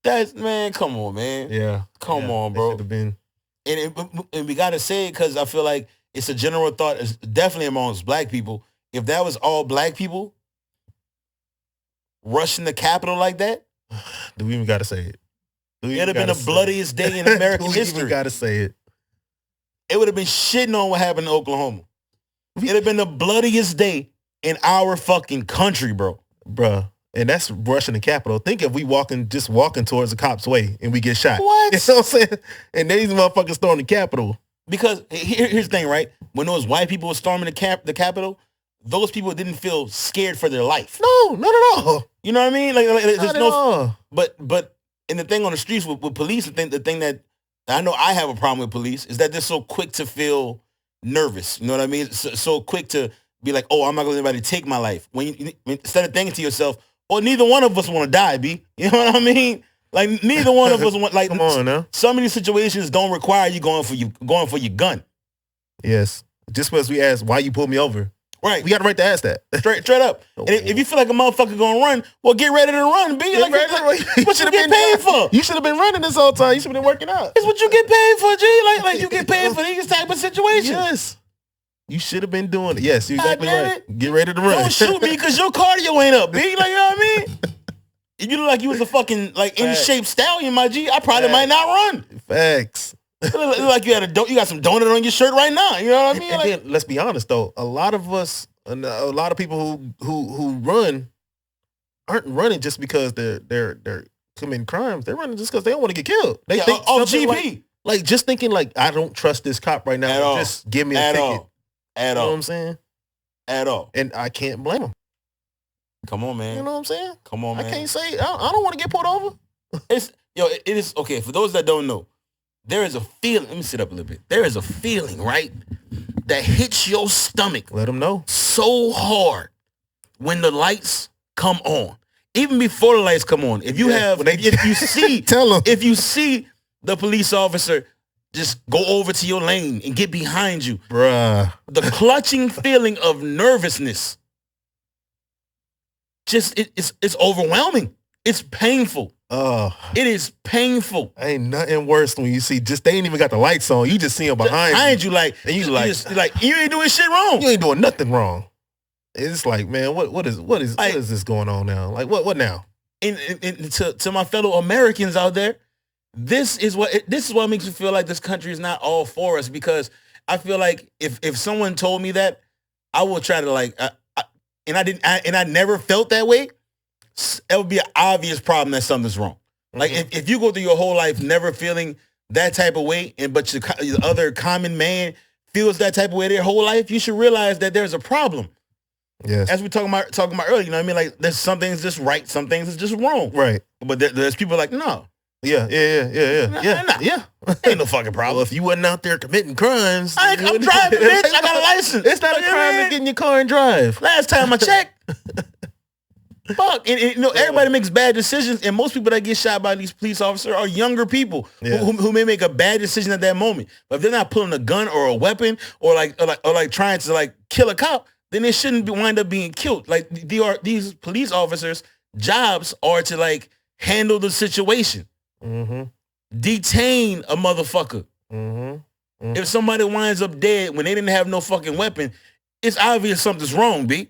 Come on, man. Yeah. Come on, bro. Should have been. And we gotta say it because I feel like it's a general thought, it's definitely amongst black people. If that was all black people rushing the Capitol like that, do we even gotta say it? It'd have been the bloodiest day in American history. Even gotta say it. It would have been shitting on what happened in Oklahoma. It'd have been the bloodiest day in our fucking country, bro. Bruh. And that's rushing the Capitol. Think if we just walking towards the cops' way and we get shot. What? You know what I'm saying? And these motherfuckers storming the Capitol. Because here's the thing, right? When those white people were storming the Capitol, those people didn't feel scared for their life. No, not at all. You know what I mean? Like there's not at all. But and the thing on the streets with police, the thing that I know I have a problem with police is that they're so quick to feel nervous. You know what I mean? So quick to be like, oh, I'm not gonna let anybody take my life. Instead of thinking to yourself, well, neither one of us want to die, B. You know what I mean? Like neither one of us want. Like, come on now. Some of these situations don't require you going for your gun. Yes. Just because we ask why you pulled me over. Right. We got the right to ask that. Straight up. And if you feel like a motherfucker gonna run, well, get ready to run, B. Like, what you get paid for? You should have been running this whole time. You should have been working out. It's what you get paid for, G. Like you get paid for these type of situations. Yes. You should have been doing it. Yes, you're exactly right. Get ready to run. Don't shoot me because your cardio ain't up, B. Like, you know what I mean? If you look like you was a fucking like in shape stallion, my G, I probably might not run. Facts. It look like you got some donut on your shirt right now. You know what I mean? And then, let's be honest though, a lot of us, a lot of people who run aren't running just because they're committing crimes. They're running just because they don't want to get killed. They think GP. Like just thinking like, I don't trust this cop right now. Just give me a ticket. At all. You know what I'm saying? At all. And I can't blame them. Come on, man. You know what I'm saying? Come on, man. I can't say I don't want to get pulled over. It is okay. For those that don't know, there is a feeling. Let me sit up a little bit. There is a feeling, right, that hits your stomach. Let them know so hard when the lights come on. Even before the lights come on, if you if you see the police officer just go over to your lane and get behind you, bruh, the clutching feeling of nervousness, it's overwhelming. It's painful. It is painful. Ain't nothing worse when you see they ain't even got the lights on. You just see them behind you, like, and you like you ain't doing shit wrong. You ain't doing nothing wrong. It's like, man, what is this going on now? Like what now? And to my fellow Americans out there, this is what makes me feel like this country is not all for us, because I feel like if someone told me that, I will try to like, I never felt that way. It would be an obvious problem that something's wrong. Like if you go through your whole life never feeling that type of way, but your other common man feels that type of way their whole life, you should realize that there's a problem. Yes. As we talking about earlier, you know what I mean? Like there's some things just right, some things is just wrong. Right. But there's people like, no. Yeah. Ain't no fucking problem. Well, if you wasn't out there committing crimes, I'm driving, bitch. I got a license. It's not a crime to get in your car and drive. Last time I checked. Fuck. And you know, everybody makes bad decisions, and most people that get shot by these police officers are younger people who may make a bad decision at that moment. But if they're not pulling a gun or a weapon or trying to like kill a cop, then they shouldn't wind up being killed. Like these police officers' jobs are to like handle the situation, detain a motherfucker. If somebody winds up dead when they didn't have no fucking weapon, it's obvious something's wrong, B.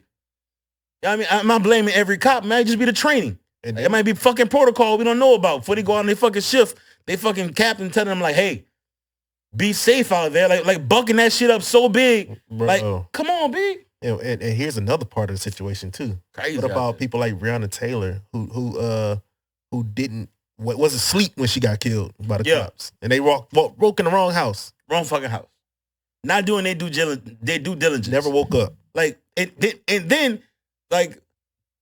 I mean, I'm not blaming every cop. It might just be the training. It might be fucking protocol we don't know about. Before they go out on their fucking shift, they fucking captain telling them like, hey, be safe out there. Like bucking that shit up so big. Bro. Like, come on, B. And here's another part of the situation too. Crazy. What about people like Breonna Taylor who wasn't asleep when she got killed by the cops, and they broke in the wrong house, wrong fucking house, not doing their due diligence, never woke up. Like and then like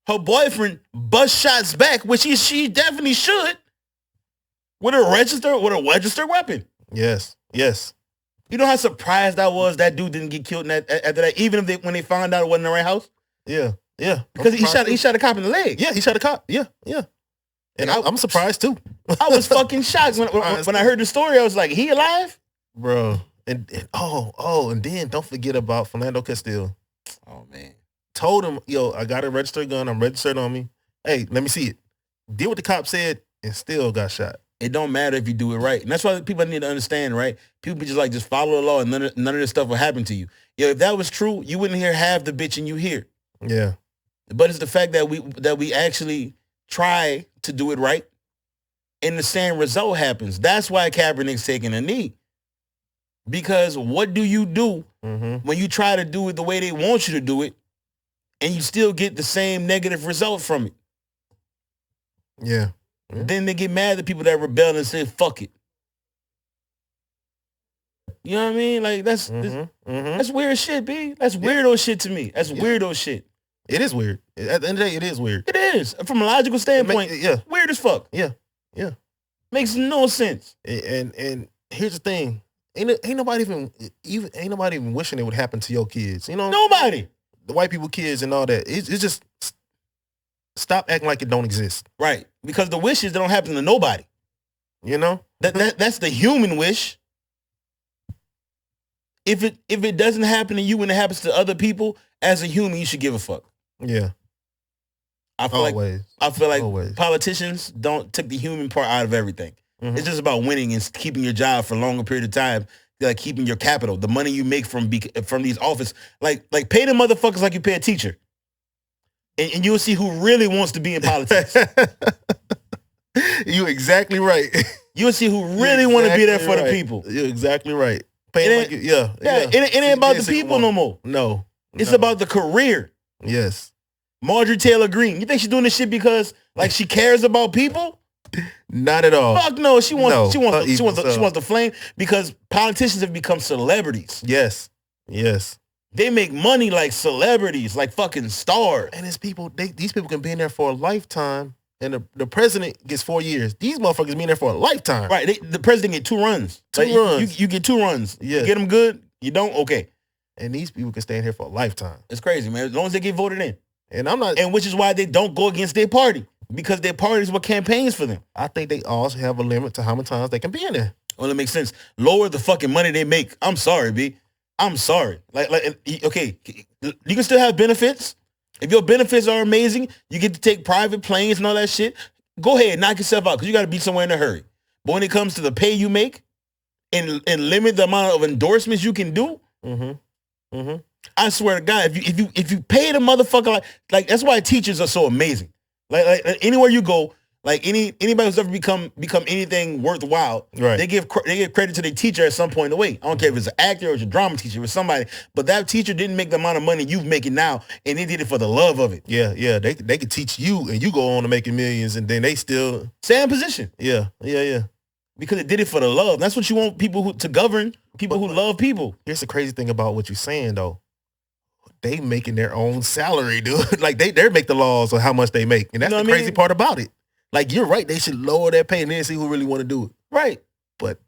her boyfriend bust shots back, which she definitely should, with a registered weapon. Yes. You know how surprised I was that dude didn't get killed after that, even when they found out it wasn't the right house? Yeah. Because he shot a cop in the leg. Yeah, he shot a cop. Yeah. And I'm surprised too. I was fucking shocked when I heard the story. I was like, he alive? Bro. And then don't forget about Philando Castile. Oh, man. Told him, yo, I got a registered gun. I'm registered on me. Hey, let me see it. Did what the cop said and still got shot. It don't matter if you do it right. And that's why people need to understand, right? People just follow the law and none of this stuff will happen to you. Yo, if that was true, you wouldn't hear half the bitching you hear. Yeah. But it's the fact that we actually try to do it right and the same result happens. That's why Kaepernick's taking a knee. Because what do you do when you try to do it the way they want you to do it and you still get the same negative result from it? Yeah. Then they get mad at people that rebel and say, fuck it. You know what I mean? Like, that's weird shit, B. That's weirdo shit to me. That's weirdo shit. It is weird. At the end of the day, it is weird. It is. From a logical standpoint, weird as fuck. Yeah. Makes no sense. And here's the thing. Ain't nobody even wishing it would happen to your kids. You know? Nobody. The white people kids and all that. It's just stop acting like it don't exist. Right. Because the wishes, they don't happen to nobody. You know? That's the human wish. If it doesn't happen to you when it happens to other people, as a human, you should give a fuck. Yeah. I feel like politicians took the human part out of everything. It's just about winning and keeping your job for a longer period of time, like keeping your capital, the money you make from these offices. Like pay the motherfuckers like you pay a teacher. and you'll see who really wants to be in politics. You exactly right. You'll see who really want to be there for the people. You're exactly right. It ain't about the people no more. No. It's about the career. Yes. Marjorie Taylor Greene. You think she's doing this shit because like she cares about people? Not at all. Fuck no. She wants the flame because politicians have become celebrities. Yes. Yes. They make money like celebrities, like fucking stars. And it's people, these people can be in there for a lifetime, and the president gets 4 years. These motherfuckers be in there for a lifetime. Right. The president get 2 runs. You get 2 runs. Yeah. You get them good. You don't? Okay. And these people can stay in here for a lifetime. It's crazy, man. As long as they get voted in. And which is why they don't go against their party. Because their parties were campaigns for them. I think they also have a limit to how many times they can be in there. Well, it makes sense. Lower the fucking money they make. I'm sorry, B. I'm sorry. Okay, you can still have benefits. If your benefits are amazing, you get to take private planes and all that shit. Go ahead, knock yourself out because you got to be somewhere in a hurry. But when it comes to the pay you make and limit the amount of endorsements you can do, I swear to God, if you pay the motherfucker like that's why teachers are so amazing. Like anywhere you go, like anybody who's ever become anything worthwhile, right? They give credit to their teacher at some point in the way. I don't care if it's an actor or it's a drama teacher or somebody, but that teacher didn't make the amount of money you've making now, and they did it for the love of it. Yeah. They could teach you, and you go on to making millions, and then they still same position. Yeah. Because it did it for the love. That's what you want people to govern. People who love people. Here's the crazy thing about what you're saying, though. They making their own salary, dude. Like they make the laws on how much they make, and that's the crazy part about it. Like you're right, they should lower their pay and then see who really want to do it. Right, but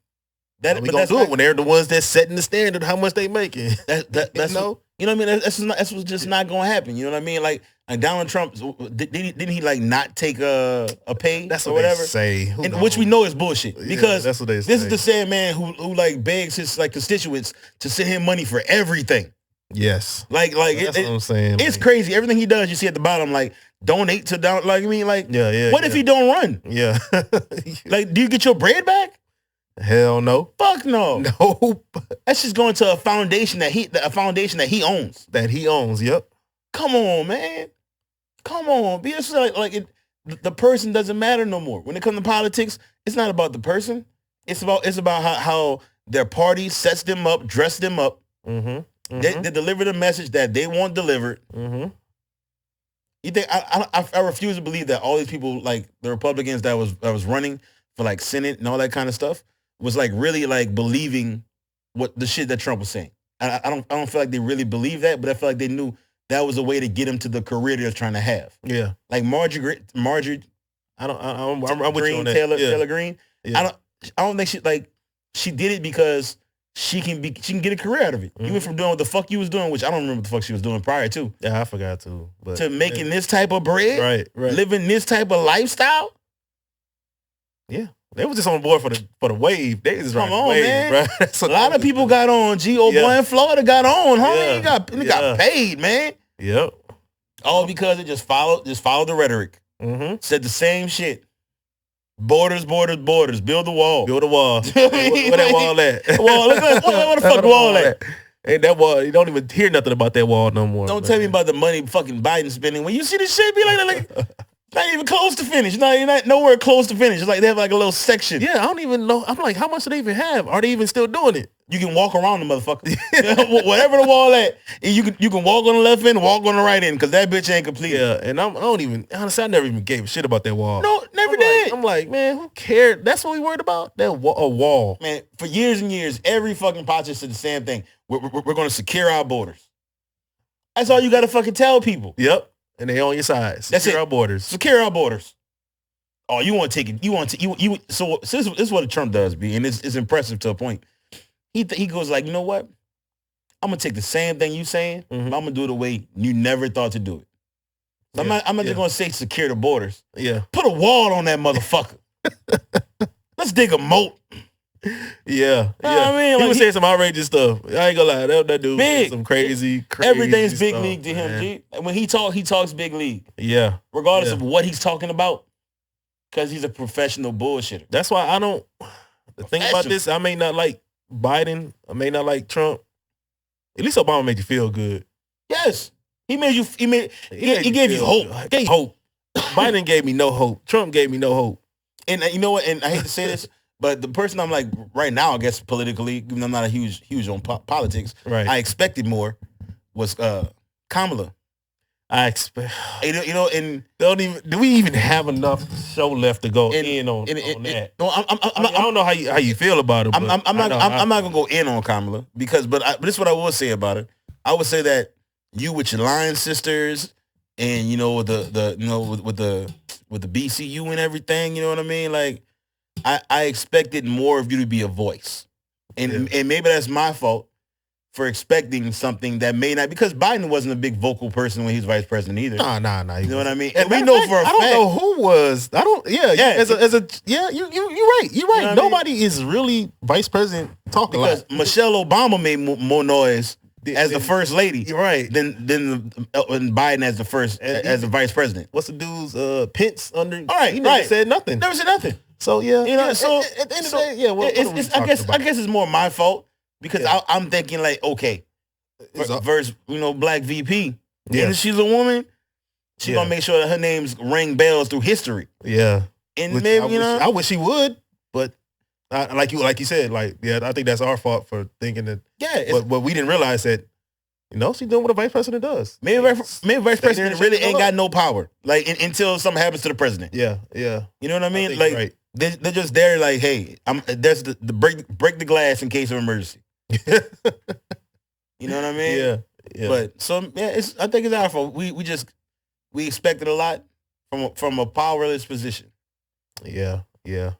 we gonna do it when they're the ones that's setting the standard how much they making. That's you know what I mean. That's what's just not gonna happen. You know what I mean? Like Donald Trump didn't he like not take a pay? That's or what whatever. They say, which we know is bullshit because that's what they say. This is the same man who like begs his like constituents to send him money for everything. Yes. Like that's what I'm saying. It's crazy. Everything he does, you see at the bottom, like donate to down. Like I mean, like What if he don't run? Yeah. Like, do you get your bread back? Hell no. Fuck no. Nope. That's just going to a foundation that he owns. That he owns. Yep. Come on, man. Come on. Be the person doesn't matter no more. When it comes to politics, it's not about the person. It's about how their party sets them up, dress them up. They deliver the message that they want delivered. You think I refuse to believe that all these people, like the Republicans that was running for like Senate and all that kind of stuff, was like really like believing what the shit that Trump was saying. I don't feel like they really believe that, but I feel like they knew that was a way to get him to the career they're trying to have. Yeah, like Marjorie. I'm with you on that. Taylor Greene. Yeah. I don't think she did it because she can get a career out of it. You went from doing what the fuck you was doing, which I don't remember what the fuck she was doing prior to. Yeah, I forgot to. But to making this type of bread, right, living this type of lifestyle. Yeah, they was just on board for the wave. They just come on, wave, man. A lot of people got on. Boy in Florida got on, homie. He got paid, man. Yep. All because it just followed the rhetoric. Said the same shit. Borders, build the wall. Build a wall. Where that wall at? Wall, where the fuck the wall at? Ain't that wall, you don't even hear nothing about that wall no more. Don't tell me about the money fucking Biden spending. When you see this shit, be like not even close to finish. No, you're not nowhere close to finish. It's like they have like a little section. Yeah, I don't even know. I'm like, how much do they even have? Are they even still doing it? You can walk around the motherfucker. Whatever the wall at, you can walk on the left end, walk on the right end, because that bitch ain't complete. Yeah, and I don't even, honestly, I never even gave a shit about that wall. No, never did. I'm like, man, who cared? That's what we worried about? A wall. Man, for years and years, every fucking politician said the same thing. We're going to secure our borders. That's all you got to fucking tell people. Yep, and they on your side. Secure our borders. Secure our borders. Oh, you want to take it? So this is what Trump does, B, and it's impressive to a point. He goes like, you know what? I'm gonna take the same thing you saying, but I'm gonna do it the way you never thought to do it. So I'm not just gonna say secure the borders. Yeah. Put a wall on that motherfucker. Let's dig a moat. Yeah. I mean, he was saying some outrageous stuff. I ain't gonna lie, that dude big. Some crazy everything's big stuff, league to him, G. When he talks big league. Yeah. Regardless of what he's talking about, because he's a professional bullshitter. That's why I don't. The thing about this, I may not like Biden. I may not like Trump. At least Obama made you feel good. Yes. He gave you hope. Gave hope. Biden gave me no hope. Trump gave me no hope. And you know what? And I hate to say this, but the person I'm like right now, I guess politically, even though I'm not a huge on politics, right? I expected more was Kamala. I expect and do we even have enough show left to go in on that? No, I don't know how you feel about it. I'm not gonna go in on Kamala because but this is what I will say about it. I would say that you with your Lion sisters and with the BCU and everything, you know what I mean? Like I expected more of you to be a voice, and maybe that's my fault for expecting something that may not, because Biden wasn't a big vocal person when he was vice president either. Nah. You know what I mean? And we know for a fact. I don't know who was. I don't. Yeah. You're right. You're right. You know Nobody is really vice president talking because Michelle Obama made more noise as the first lady. You're right. Than Biden as the first as the vice president. What's the dude's Pence under? All right. He never said nothing. Never said nothing. So yeah. So at the end of the day, I guess it's more my fault. Because I'm thinking like, okay, versus Black VP. Yeah, and she's a woman. She's gonna make sure that her name's ring bells through history. Yeah, and maybe I wish she would, but like you said, I think that's our fault for thinking that. Yeah, but we didn't realize that. She's doing what a vice president does. Maybe vice president really ain't got no power, until something happens to the president. Yeah. You know what I mean? They're just there, like, hey, there's the break the glass in case of emergency. You know what I mean? Yeah. But I think it's our fault. We expected a lot from a powerless position. Yeah. I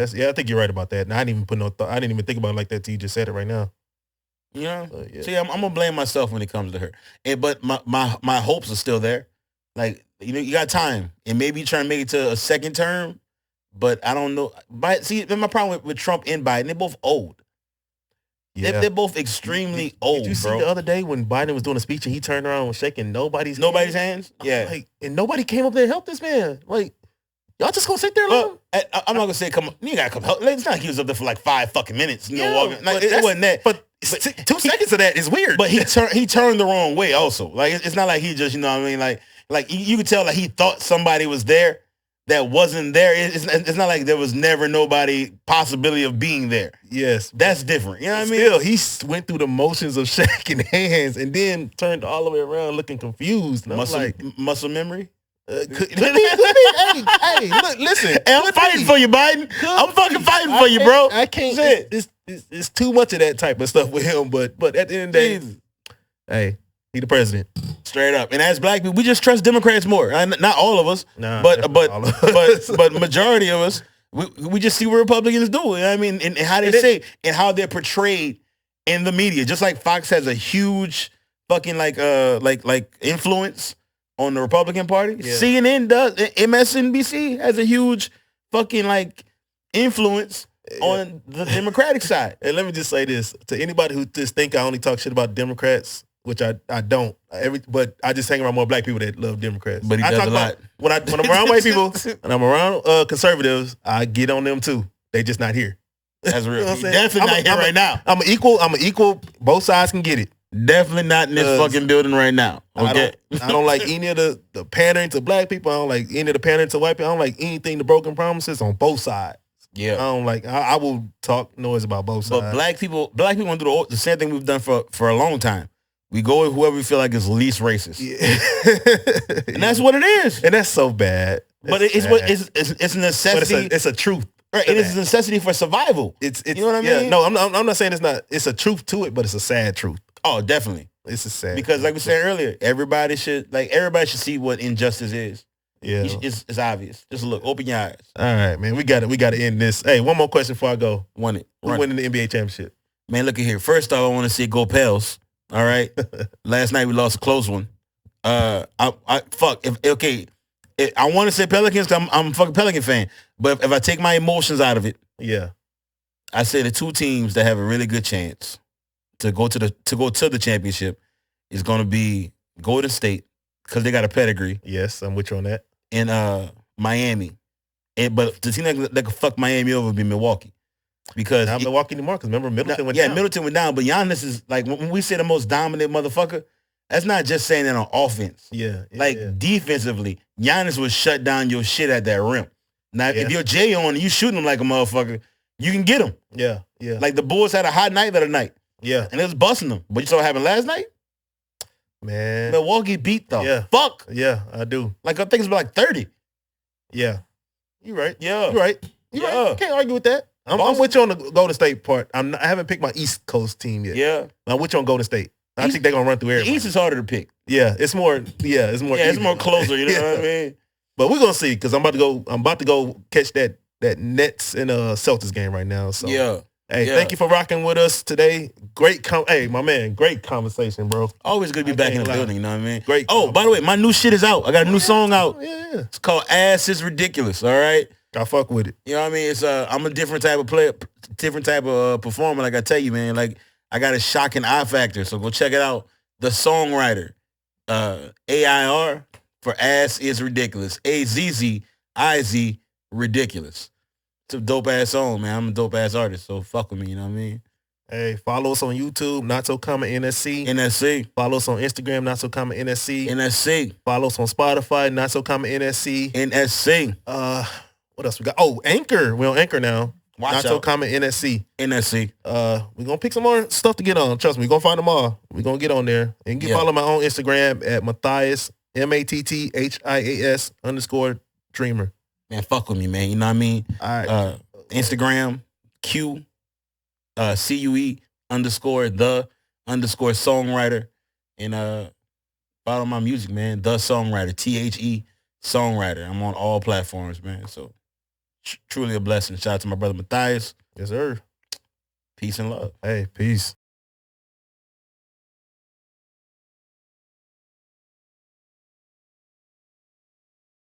think you're right about that. And I didn't even put no thought. I didn't even think about it like that till you just said it right now. So I'm gonna blame myself when it comes to her. But my hopes are still there. Like, you got time, and maybe you try to make it to a second term. But I don't know. But see, my problem with Trump and Biden, they're both old. Yeah. They're both extremely old, Did you see the other day when Biden was doing a speech and he turned around and was shaking nobody's hands? Yeah. And nobody came up there to help this man. Like, y'all just gonna sit there alone? I'm not gonna say come on. You gotta come help. It's not like he was up there for like 5 fucking minutes. Walking. It wasn't that. But 2 seconds of that is weird. But he turned the wrong way also. Like, it's not like he just, what I mean? Like you could tell that he thought somebody was there that wasn't there. It's not like there was never nobody possibility of being there. Yes. That's different. You know what I mean? Still, he went through the motions of shaking hands and then turned all the way around looking confused. Muscle memory? Could be. Hey, look, listen. Hey, I'm fighting for you, Biden. I'm fucking fighting for you, bro. I can't. It's too much of that type of stuff with him, but at the end of the day, hey, he the president. Straight up. And as Black people, we just trust Democrats more. Not all of us, but majority of us, we just see what Republicans do. You know what I mean? And how they say and how they're portrayed in the media. Just like Fox has a huge fucking like influence on the Republican Party. Yeah. CNN does. MSNBC has a huge fucking influence on the Democratic side. And let me just say this to anybody who just think I only talk shit about Democrats, which I don't. But I just hang around more Black people that love Democrats. But he does a lot. When I'm around white people, when I'm around conservatives, I get on them too. They just not here. That's real. Definitely not here right now. I'm an equal. Both sides can get it. Definitely not in this fucking building right now. Okay. I don't like any of the pandering to Black people. I don't like any of the pandering to white people. I don't like anything the broken promises on both sides. Yeah. I don't like. I will talk noise about both sides. But Black people want to do the same thing we've done for a long time. We go with whoever we feel like is least racist. Yeah. And that's what it is. And that's so bad. But it's a necessity. It's a truth. Right. It is a necessity for survival. It's you know what I mean? No, I'm not saying it's not. It's a truth to it, but it's a sad truth. Oh, definitely. It's a sad because like we said earlier, everybody should see what injustice is. Yeah. It's obvious. Just look, open your eyes. All right, man. We got to end this. Hey, one more question before I go. Who winning the NBA championship? Man, look at here. First off, I want to see Go Pels. All right. Last night we lost a close one. I want to say Pelicans because I'm a fucking Pelican fan. But if I take my emotions out of it, yeah, I say the two teams that have a really good chance to go to the championship is going to be Golden State because they got a pedigree. Yes, I'm with you on that. And Miami. But the team that could fuck Miami over would be Milwaukee. Because not Milwaukee anymore, because remember Middleton went down. Yeah, Middleton went down, but Giannis is like, when we say the most dominant motherfucker, That's not just saying that on offense. Yeah. Like defensively, Giannis would shut down your shit at that rim. Now, if you're Jay on and you shooting him like a motherfucker, you can get him. Yeah. Like the Bulls had a hot night the other night. Yeah. And it was busting them. But you saw what happened last night? Man. Milwaukee beat the Yeah. fuck. Yeah, I do. Like, I think it's like 30. Yeah. You right. Yeah. You right. You right. Can't argue with that. I'm with you on the Golden State part. I haven't picked my East Coast team yet. Yeah. I'm with you on Golden State. I think they're gonna run through everybody. The East is harder to pick. Yeah, it's more. Yeah, it's more. Yeah, it's more closer. You know what I mean? But we're gonna see because I'm about to go catch that Nets and Celtics game right now. So yeah. Hey, thank you for rocking with us today. Great hey, my man, great conversation, bro. Always good to be back in the building, you know what I mean? Great. Oh, by the way, my new shit is out. I got a new song out. Yeah. It's called Ass is Ridiculous, all right? I fuck with it. You know what I mean? It's I'm a different type of player, different type of performer, like I tell you, man. Like, I got a shocking eye factor, so go check it out. The Songwriter, AIR for Ass is Ridiculous. AZZIZ Ridiculous. It's a dope ass song, man. I'm a dope ass artist, so fuck with me, you know what I mean? Hey, follow us on YouTube, Not So Common NSC. NSC. Follow us on Instagram, Not So Common NSC. NSC. Follow us on Spotify, Not So Common NSC. NSC. What else we got? Oh, Anchor. We're on Anchor now. Watch Not out. So Common NSC. NSC. We're gonna pick some more stuff to get on. Trust me, we're gonna find them all. We're gonna get on there. And you can follow my own Instagram at Matthias, MATTHIAS_Dreamer. Man, fuck with me, man. You know what I mean? All right. Instagram, CUE _the_songwriter. And follow my music, man. The Songwriter, THE Songwriter. I'm on all platforms, man. So truly a blessing. Shout out to my brother Matthias. Yes, sir. Peace and love. Hey, peace.